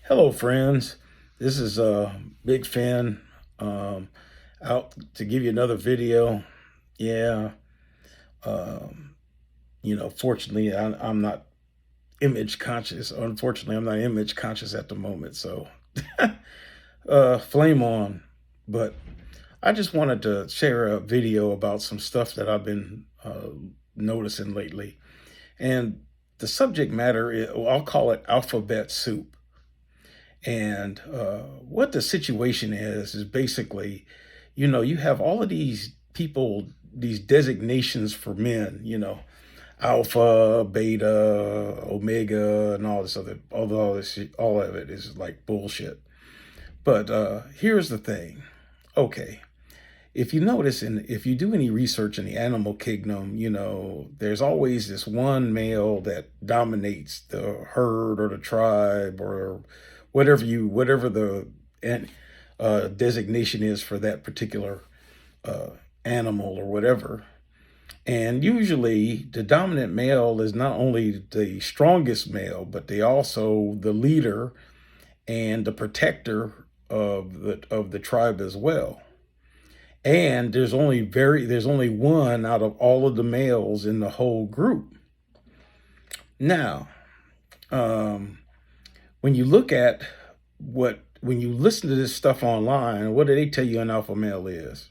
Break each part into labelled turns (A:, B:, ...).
A: Hello, friends. This is Big Fan um, out to give you another video. Yeah, um, fortunately, I'm not image conscious. Unfortunately, I'm not image conscious at the moment. So, flame on. But I just wanted to share a video about some stuff that I've been noticing lately. And the subject matter is, well, I'll call it alphabet soup. And what the situation is basically, you have all of these people, these designations for men, alpha, beta, omega, and all this other, all this, all of it is like bullshit. But here's the thing. Okay. If you notice, and if you do any research in the animal kingdom, there's always this one male that dominates the herd or the tribe or whatever the designation is for that particular uh, animal or whatever. And usually the dominant male is not only the strongest male, but they also the leader and the protector of the tribe as well. And there's only one out of all of the males in the whole group. Now, um, when you look at when you listen to this stuff online, what do they tell you an alpha male is?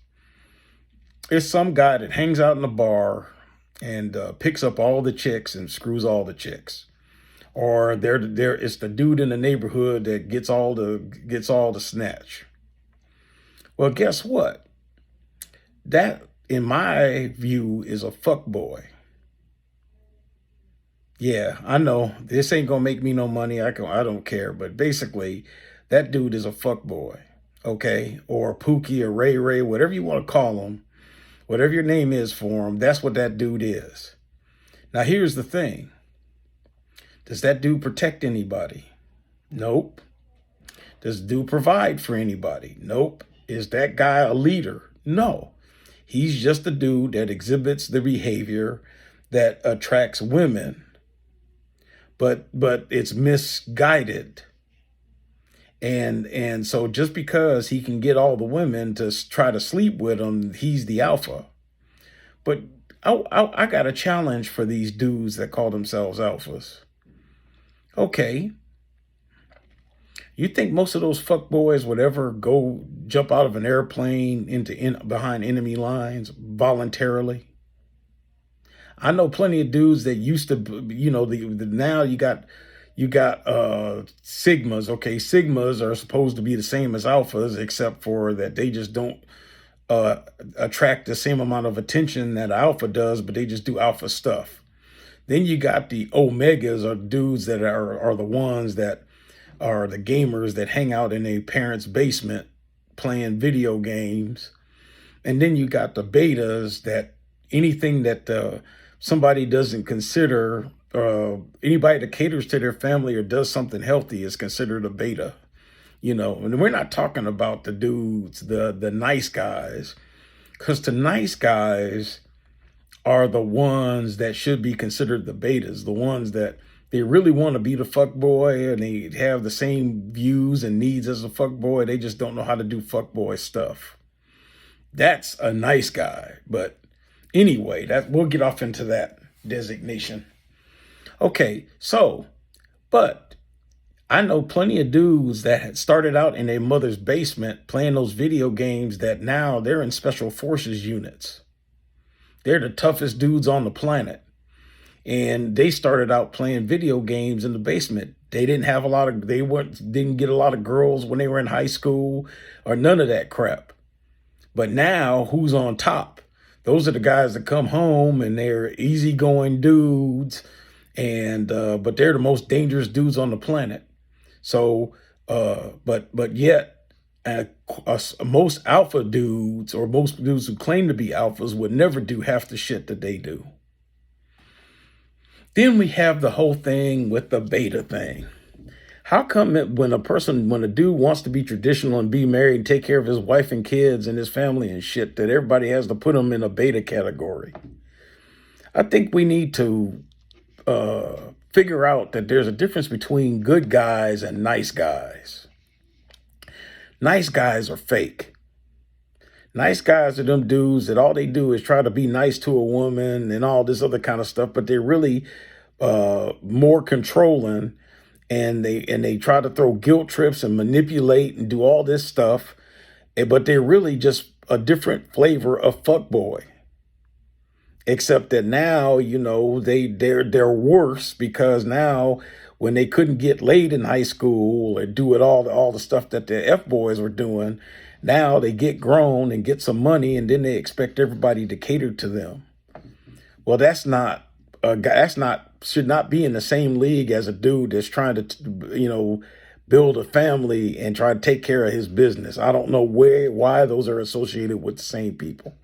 A: It's some guy that hangs out in a bar and picks up all the chicks and screws all the chicks. Or it's the dude in the neighborhood that gets all the snatch. Well, guess what? That, in my view, is a fuck boy. Yeah, I know this ain't gonna make me no money. I don't care. But basically, that dude is a fuck boy, okay, or Pookie or Ray Ray, whatever you want to call him, whatever your name is for him. That's what that dude is. Now, here's the thing: does that dude protect anybody? Nope. Does the dude provide for anybody? Nope. Is that guy a leader? No. He's just a dude that exhibits the behavior that attracts women, but it's misguided. And so just because he can get all the women to try to sleep with him, he's the alpha. But I got a challenge for these dudes that call themselves alphas. Okay, you think most of those fuck boys would ever go jump out of an airplane behind enemy lines voluntarily? I know plenty of dudes that used to, now you got sigmas. Okay, sigmas are supposed to be the same as alphas, except for that they just don't attract the same amount of attention that alpha does, but they just do alpha stuff. Then you got the omegas, or dudes that are the ones that are the gamers that hang out in a parent's basement playing video games. And then you got the betas that anything that somebody doesn't consider, anybody that caters to their family or does something healthy is considered a beta. And we're not talking about the dudes, the nice guys, because the nice guys are the ones that should be considered the betas, the ones that they really want to be the fuck boy and they have the same views and needs as a fuck boy. They just don't know how to do fuck boy stuff. That's a nice guy. But anyway, we'll get off into that designation. Okay, but I know plenty of dudes that had started out in their mother's basement playing those video games that now they're in special forces units. They're the toughest dudes on the planet. And they started out playing video games in the basement. They didn't get a lot of girls when they were in high school or none of that crap. But now who's on top? Those are the guys that come home and they're easygoing dudes, and but they're the most dangerous dudes on the planet. So, but yet, most alpha dudes or most dudes who claim to be alphas would never do half the shit that they do. Then we have the whole thing with the beta thing. How come when a dude wants to be traditional and be married and take care of his wife and kids and his family and shit, that everybody has to put him in a beta category? I think we need to figure out that there's a difference between good guys and nice guys. Nice guys are fake. Nice guys are them dudes that all they do is try to be nice to a woman and all this other kind of stuff, but they're really more controlling, and they try to throw guilt trips and manipulate and do all this stuff, but they're really just a different flavor of fuckboy. Except that now, they're worse, because now when they couldn't get laid in high school or do it all the stuff that the F boys were doing, now they get grown and get some money, and then they expect everybody to cater to them. Well, should not be in the same league as a dude that's trying to, build a family and try to take care of his business. I don't know why those are associated with the same people.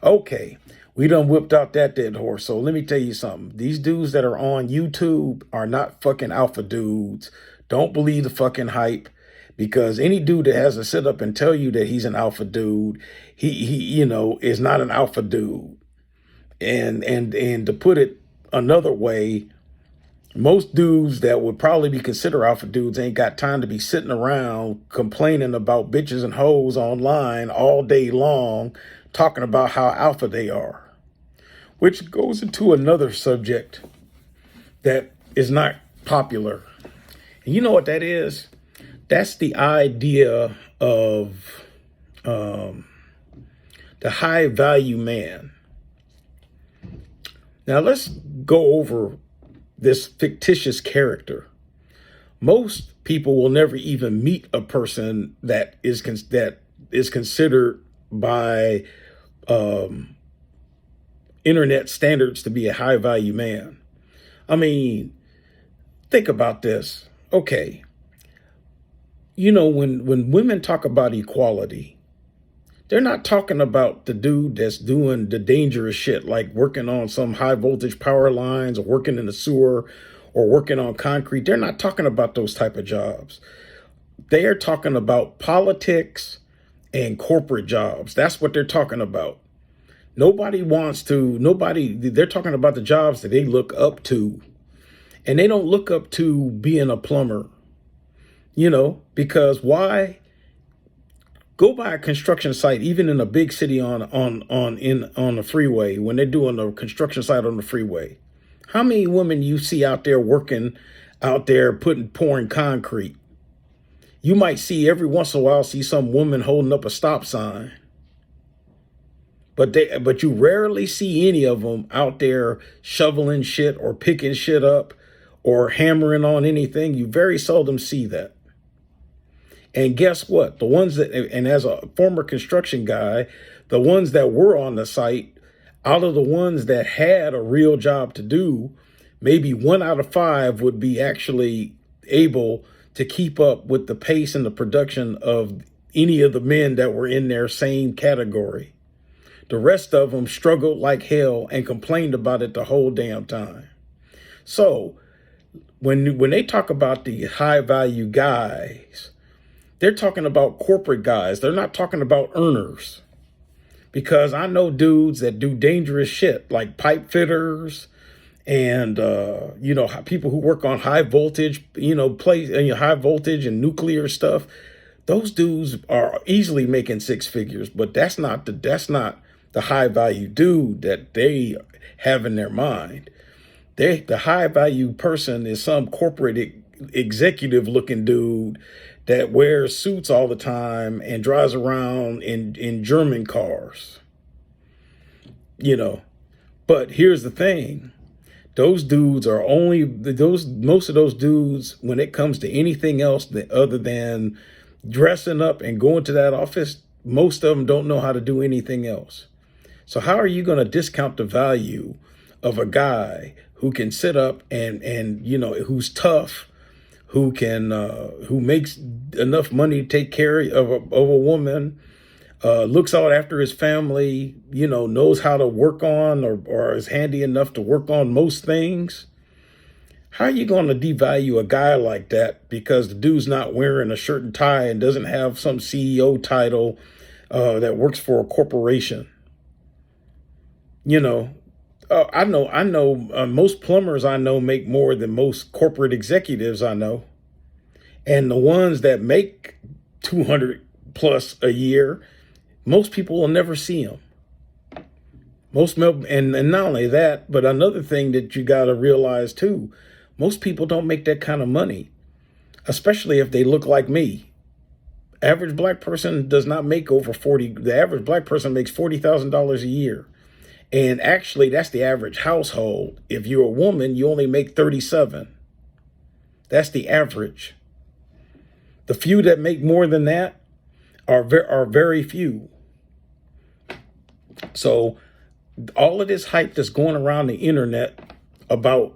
A: Okay, we done whipped out that dead horse. So let me tell you something. These dudes that are on YouTube are not fucking alpha dudes. Don't believe the fucking hype, because any dude that has to sit up and tell you that he's an alpha dude, he is not an alpha dude. And to put it another way, most dudes that would probably be considered alpha dudes ain't got time to be sitting around complaining about bitches and hoes online all day long, talking about how alpha they are, which goes into another subject that is not popular. And you know what that is? That's the idea of the high value man. Now let's go over this fictitious character. Most people will never even meet a person that is considered by internet standards to be a high value man. I mean, think about this. Okay, when women talk about equality, they're not talking about the dude that's doing the dangerous shit, like working on some high voltage power lines or working in the sewer or working on concrete. They're not talking about those type of jobs. They are talking about politics and corporate jobs. That's what they're talking about. They're talking about the jobs that they look up to. And they don't look up to being a plumber, because why? Go by a construction site, even in a big city on the freeway, when they're doing a construction site on the freeway. How many women you see out there working out there pouring concrete? You might see every once in a while some woman holding up a stop sign. But you rarely see any of them out there shoveling shit or picking shit up or hammering on anything. You very seldom see that. And guess what? And as a former construction guy, the ones that were on the site, out of the ones that had a real job to do, maybe 1 out of 5 would be actually able to keep up with the pace and the production of any of the men that were in their same category. The rest of them struggled like hell and complained about it the whole damn time. So when they talk about the high value guys, they're talking about corporate guys. They're not talking about earners. Because I know dudes that do dangerous shit like pipe fitters and, people who work on high voltage, high voltage and nuclear stuff. Those dudes are easily making 6 figures, but that's not the high value dude that they have in their mind. The high value person is some corporate executive looking dude that wears suits all the time and drives around in German cars. But here's the thing. Most of those dudes, when it comes to anything else other than dressing up and going to that office, most of them don't know how to do anything else. So how are you going to discount the value of a guy who can sit up and who's tough, who makes enough money to take care of a woman, looks out after his family, knows how to work on or is handy enough to work on most things? How are you going to devalue a guy like that because the dude's not wearing a shirt and tie and doesn't have some CEO title that works for a corporation? I know. Most plumbers I know make more than most corporate executives I know, and the ones that make 200 plus a year, most people will never see them. And not only that, but another thing that you got to realize too, most people don't make that kind of money, especially if they look like me. Average black person does not make over 40. The average black person makes $40,000 a year. And actually, that's the average household. If you're a woman, you only make 37. That's the average. The few that make more than that are very few. So all of this hype that's going around the internet about,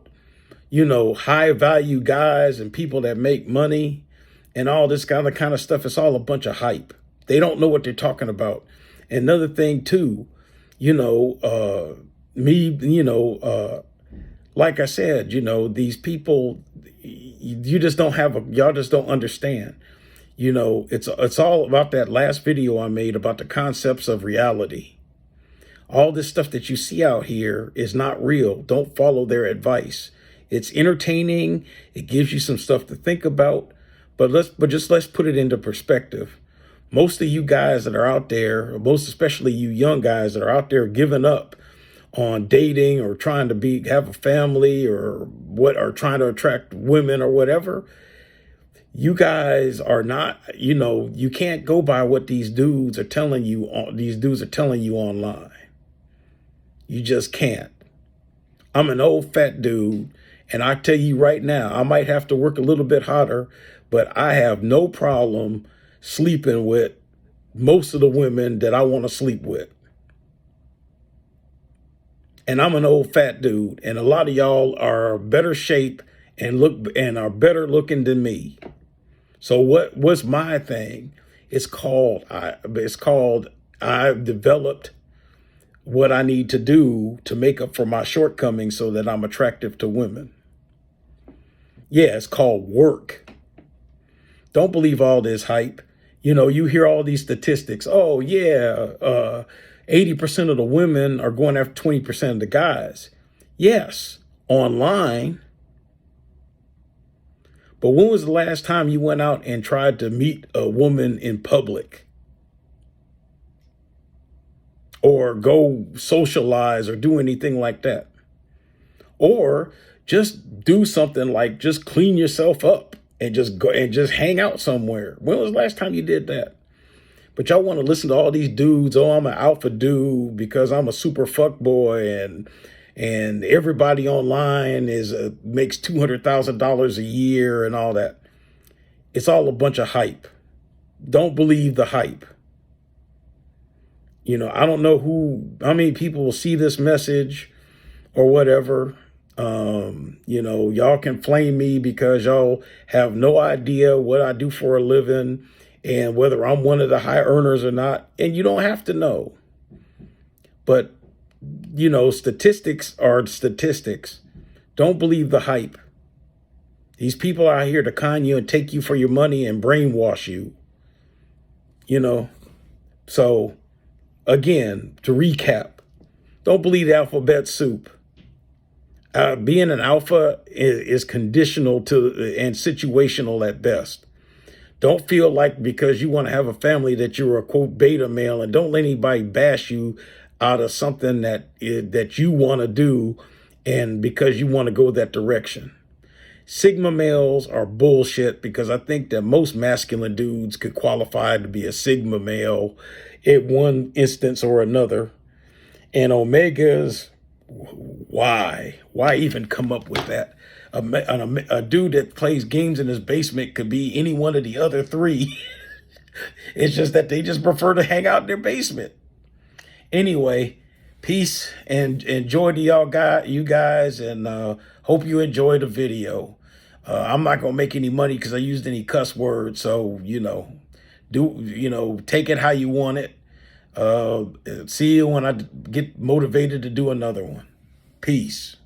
A: high value guys and people that make money and all this kind of stuff, it's all a bunch of hype. They don't know what they're talking about. Another thing too, like I said, these people, y'all just don't understand. It's all about that last video I made about the concepts of reality. All this stuff that you see out here is not real. Don't follow their advice. It's entertaining. It gives you some stuff to think about, but let's put it into perspective. Most of you guys that are out there, most especially you young guys that are out there giving up on dating or trying to have a family or trying to attract women or whatever, you guys are not, you can't go by what these dudes are telling you online. You just can't. I'm an old fat dude, and I tell you right now, I might have to work a little bit harder, but I have no problem sleeping with most of the women that I want to sleep with. And I'm an old fat dude, and a lot of y'all are better shape and are better looking than me. So what's my thing? I've developed what I need to do to make up for my shortcomings so that I'm attractive to women. Yeah, it's called work. Don't believe all this hype. You hear all these statistics. Oh, yeah, 80% of the women are going after 20% of the guys. Yes, online. But when was the last time you went out and tried to meet a woman in public? Or go socialize or do anything like that? Or just do something like just clean yourself up and just go and just hang out somewhere. When was the last time you did that? But y'all want to listen to all these dudes. Oh, I'm an alpha dude because I'm a super fuck boy, and everybody online makes $200,000 a year and all that. It's all a bunch of hype. Don't believe the hype. I don't know how many people will see this message or whatever. Y'all can flame me because y'all have no idea what I do for a living and whether I'm one of the high earners or not. And you don't have to know. But, statistics are statistics. Don't believe the hype. These people are here to con you and take you for your money and brainwash you. So again, to recap, don't believe the alphabet soup. Being an alpha is conditional and situational at best. Don't feel like because you want to have a family that you're a quote beta male, and don't let anybody bash you out of something that you want to do and because you want to go that direction. Sigma males are bullshit because I think that most masculine dudes could qualify to be a Sigma male in one instance or another. And Omegas, why? Why even come up with that? A dude that plays games in his basement could be any one of the other three. It's just that they just prefer to hang out in their basement. Anyway, peace and joy to you guys, and hope you enjoy the video. I'm not gonna make any money because I used any cuss words, so take it how you want it. See you when I get motivated to do another one. Peace.